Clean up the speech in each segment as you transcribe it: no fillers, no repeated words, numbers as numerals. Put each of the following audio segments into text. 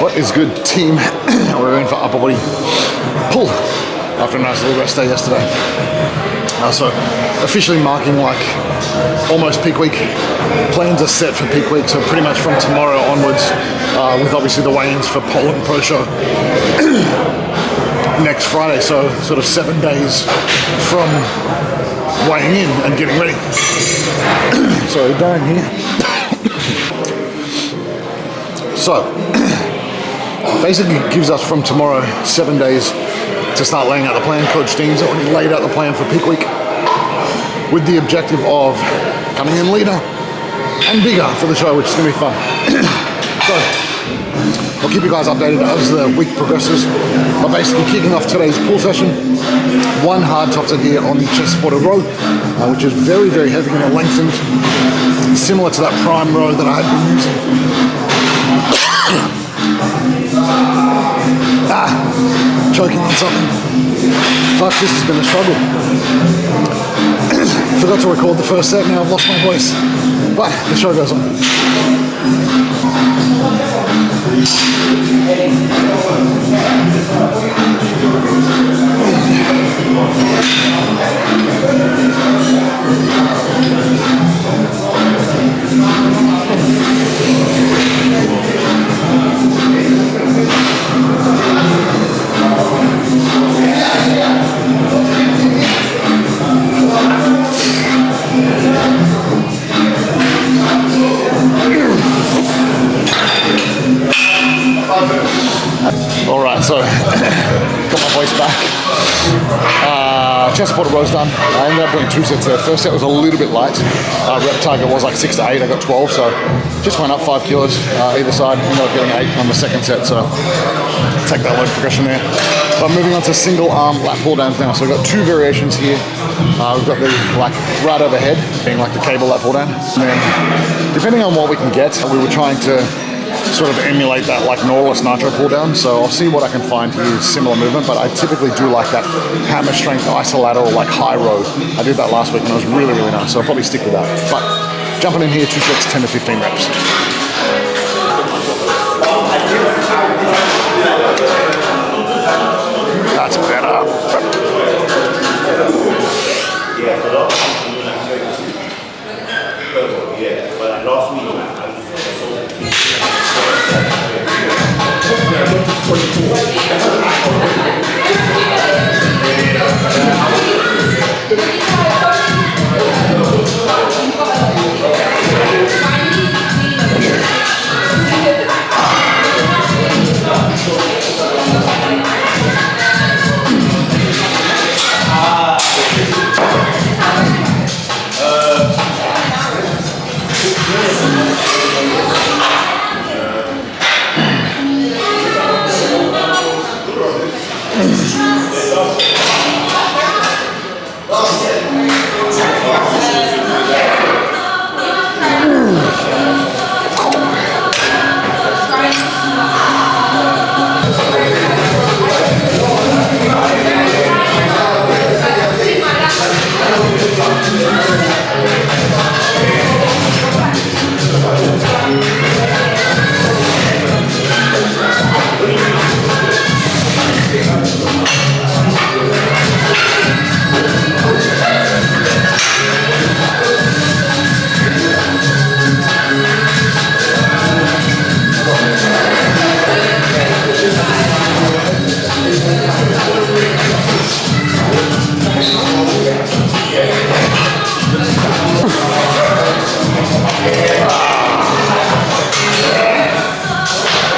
What is good, team? We're in for upper body pull after a nice little rest day yesterday. So officially marking like almost peak week. Plans are set for peak week, so pretty much from tomorrow onwards, with obviously the weigh-ins for Pole and Pro Show next Friday. So sort of 7 days from weighing in and getting ready. So down here. So basically it gives us from tomorrow 7 days to start laying out the plan. Coach Dean's already laid out the plan for peak week with the objective of coming in leaner and bigger for the show, which is going to be fun. So I'll keep you guys updated as the week progresses. But basically kicking off today's pull session, one hard top set here on the chest supported row, which is very, very heavy and lengthened, similar to that prime row that I had been using. Choking on something. Fuck, this has been a struggle. Forgot to record the first set, now I've lost my voice. But the show goes on. Alright, so got my voice back. Chest supported row's done. I ended up doing 2 sets there. First set was a little bit light. Rep target was like 6 to 8. I got 12, so just went up 5 kilos either side. Ended up getting 8 on the second set, so take that load progression there. But moving on to single arm lat pull downs now. So we've got 2 variations here. We've got the like right overhead, being like the cable lat pull down. And then depending on what we can get, we were trying to sort of emulate that like Nautilus Nitro pull down. So I'll see what I can find here, similar movement, but I typically do like that hammer strength isolateral like high row. I did that last week and it was really, really nice. So I'll probably stick with that. But jumping in here, 2 sets, 10 to 15 reps. That's better.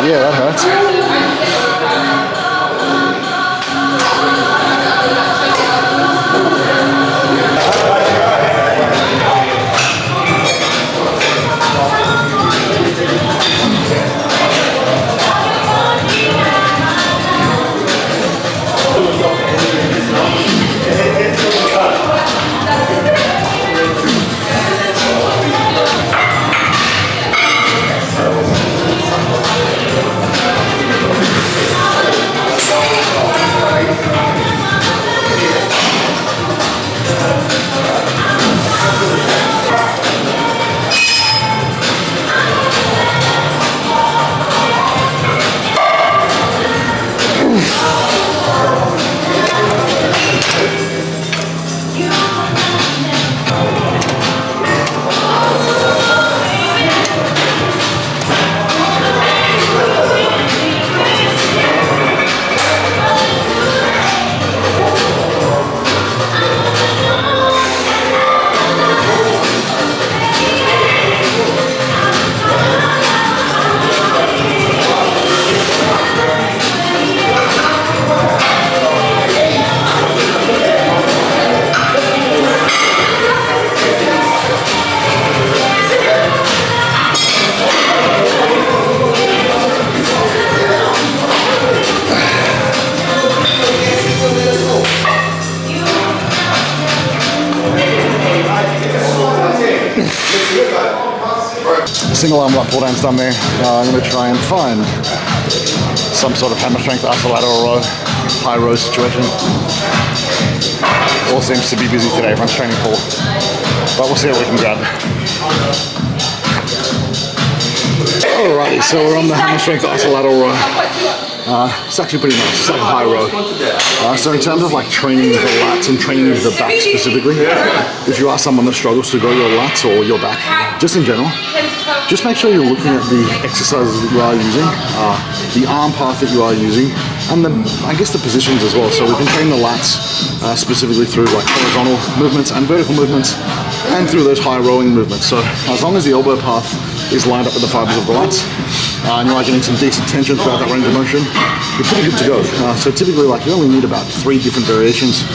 Yeah, that hurts. pull downs done there. I'm going to try and find some sort of hammer strength isolateral row, high row situation. All seems to be busy today, everyone's training full. But we'll see what we can grab. Alrighty, so we're on the hammer strength isolateral row. It's actually pretty nice, it's like a high row. So in terms of like training the lats and training the back specifically, if you are someone that struggles to go your lats or your back, just in general, just make sure you're looking at the exercises that you are using, the arm path that you are using, and I guess the positions as well. So we can train the lats specifically through like horizontal movements and vertical movements, and through those high rowing movements. So as long as the elbow path is lined up with the fibers of the lats, and you are getting some decent tension throughout that range of motion, you're pretty good to go. So typically, like, you only need about 3 different variations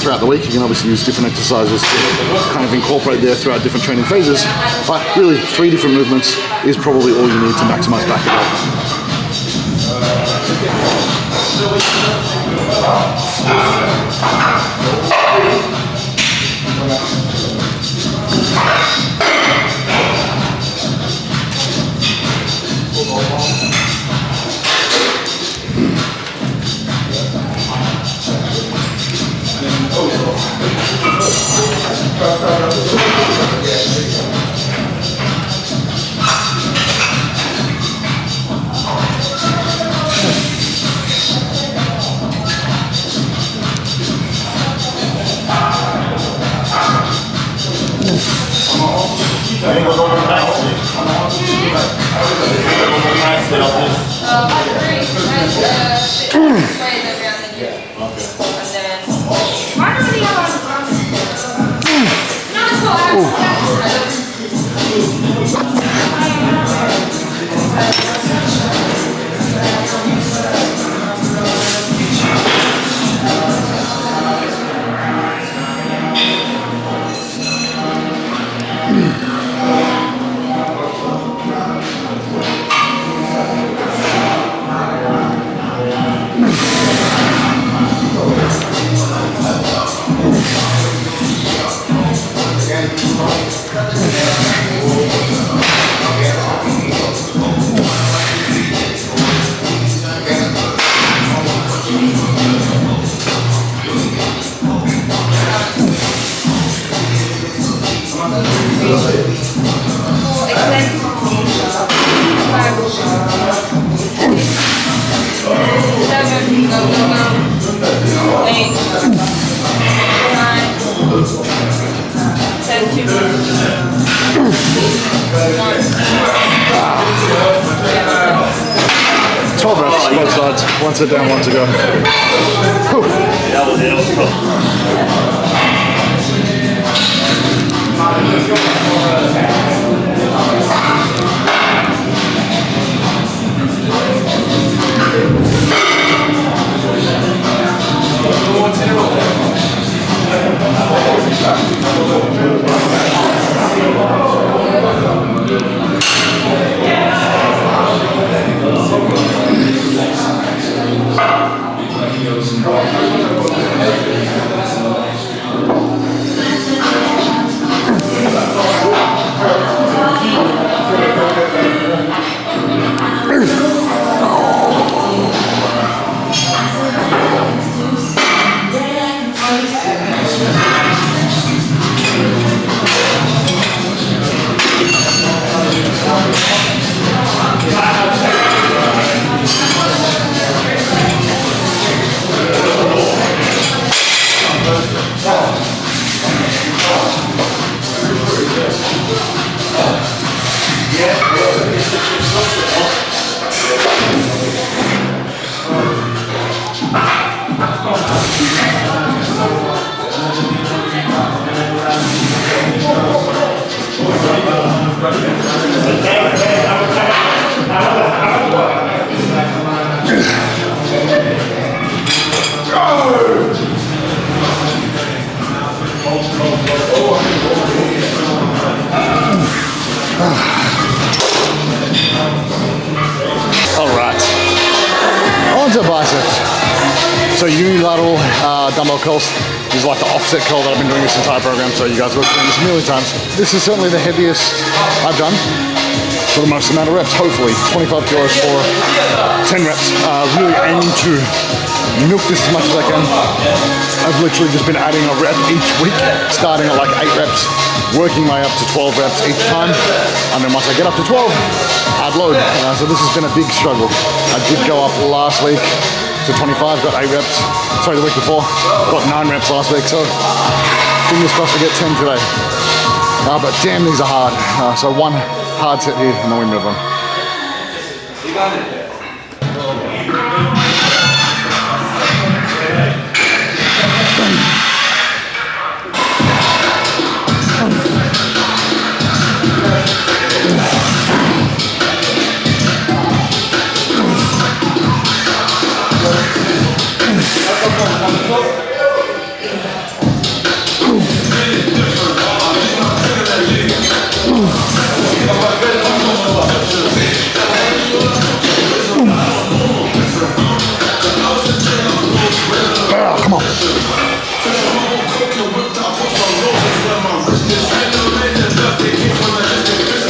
throughout the week. You can obviously use different exercises to kind of incorporate there throughout different training phases, but really 3 different movements is probably all you need to maximize back development. One set down, one to go. Onto biceps. So unilateral dumbbell curls is like the offset curl that I've been doing this entire program, so you guys have seen this a million times. This is certainly the heaviest I've done. for the most amount of reps, hopefully. 25 kilos for 10 reps. Really aiming to milk this as much as I can. I've literally just been adding a rep each week, starting at like 8 reps, working my way up to 12 reps each time, and then once I get up to 12, add load. So this has been a big struggle. I did go up last week to 25, got 8 reps. Sorry, the week before, got 9 reps last week, so fingers crossed I get 10 today. But damn, these are hard. So one hard set here, and then we move on. You got it. Come on.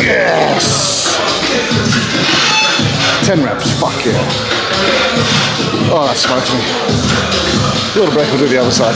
Yes. 10 reps. Fuck yeah. Oh, that smokes me. A little break, we'll do the other side.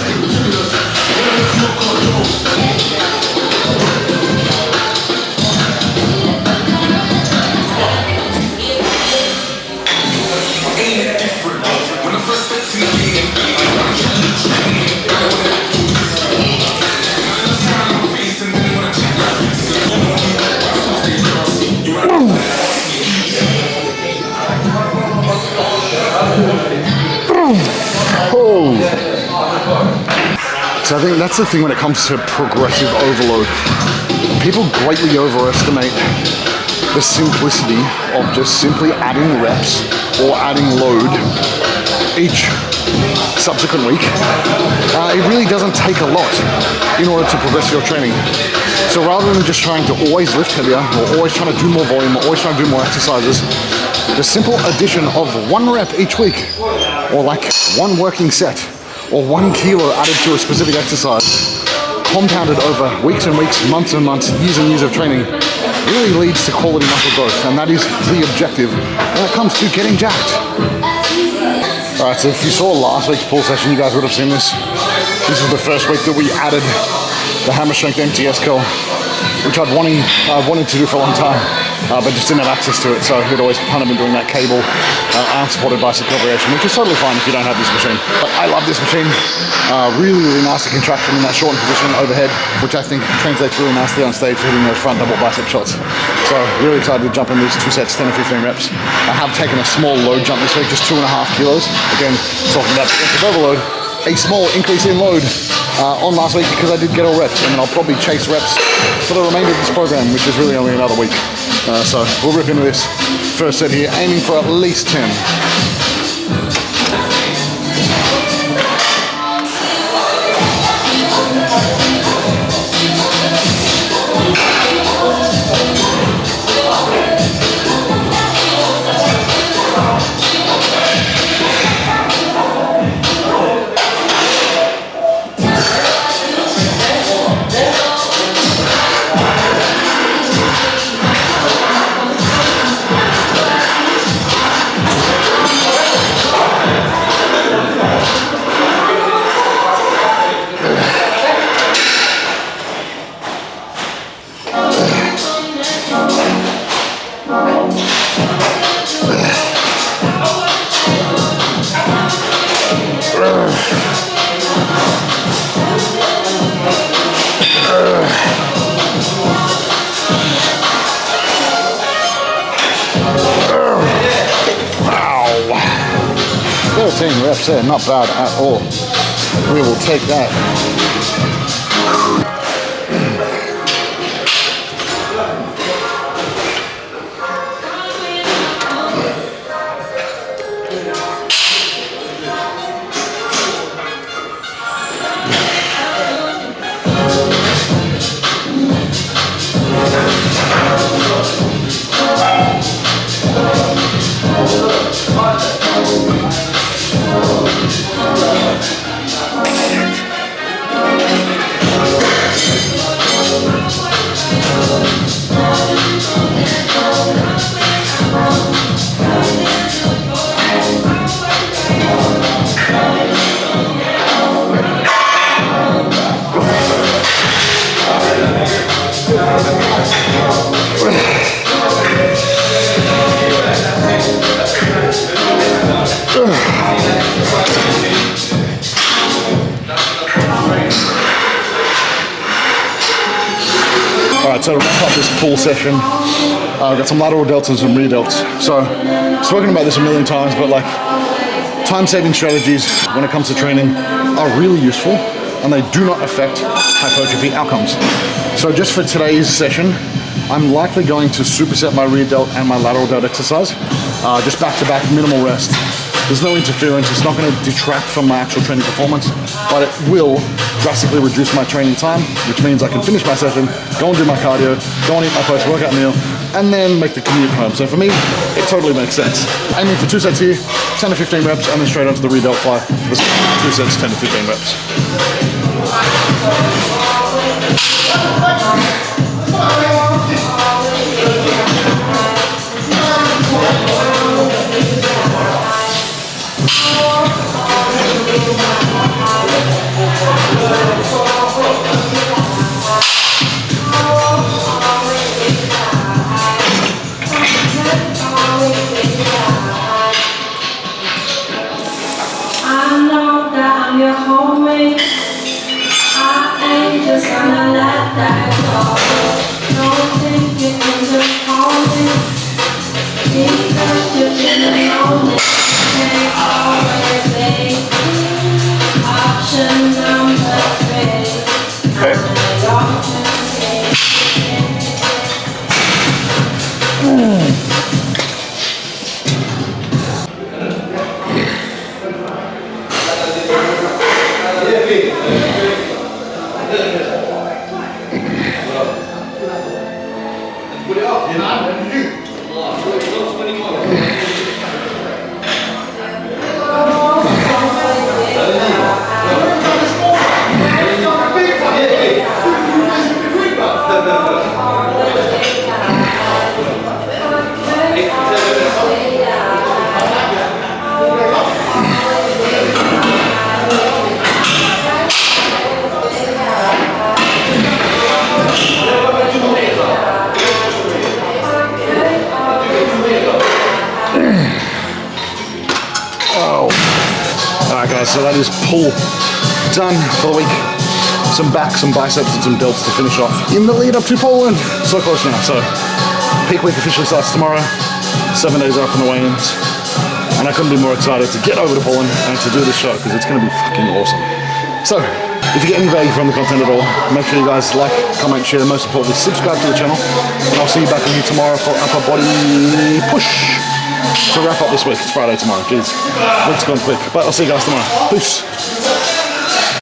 So I think that's the thing when it comes to progressive overload. People greatly overestimate the simplicity of just simply adding reps or adding load each subsequent week. It really doesn't take a lot in order to progress your training. So rather than just trying to always lift heavier or always trying to do more volume or always trying to do more exercises, the simple addition of 1 rep each week, or like 1 working set, or 1 kilo added to a specific exercise, compounded over weeks and weeks, months and months, years and years of training, really leads to quality muscle growth, and that is the objective when it comes to getting jacked. Alright, so if you saw last week's pull session, you guys would have seen this. This is the first week that we added the hammer strength MTS curl, which I've wanted to do for a long time, but just didn't have access to it, so we'd always kind of been doing that cable unsupported bicep curl variation, which is totally fine if you don't have this machine. But I love this machine. Really, really nicely contraction in that shortened position overhead, which I think translates really nicely on stage for hitting those front double bicep shots. So really excited to jump in these 2 sets, 10 and 15 reps. I have taken a small load jump this week, just 2.5 kilos. Again, talking about progressive overload, a small increase in load on last week because I did get all reps, and then I'll probably chase reps for the remainder of this program, which is really only another week. So we'll rip into this first set here, aiming for at least 10. Wow. 13 reps there, not bad at all. We will take that. to wrap up this pull session, I've got some lateral delts and some rear delts. So, spoken about this a million times, but like, time-saving strategies when it comes to training are really useful, and they do not affect hypertrophy outcomes. So just for today's session, I'm likely going to superset my rear delt and my lateral delt exercise, just back-to-back, minimal rest. There's no interference, it's not going to detract from my actual training performance, but it will drastically reduce my training time, which means I can finish my session, go and do my cardio, go and eat my post-workout meal, and then make the commute home. So for me, it totally makes sense. Aiming for 2 sets here, 10 to 15 reps, and then straight onto the rear delt fly. 2 sets, 10 to 15 reps. So that is pull done for the week. Some back, some biceps, and some delts to finish off in the lead up to Poland. So close now. So peak week officially starts tomorrow. 7 days out from the weigh-ins. And I couldn't be more excited to get over to Poland and to do this show because it's going to be fucking awesome. So if you get any value from the content at all, make sure you guys like, comment, share, and most importantly, subscribe to the channel. And I'll see you back with you tomorrow for upper body push. To wrap up this week, it's Friday tomorrow. Jeez, week's gone quick. But I'll see you guys tomorrow. Peace.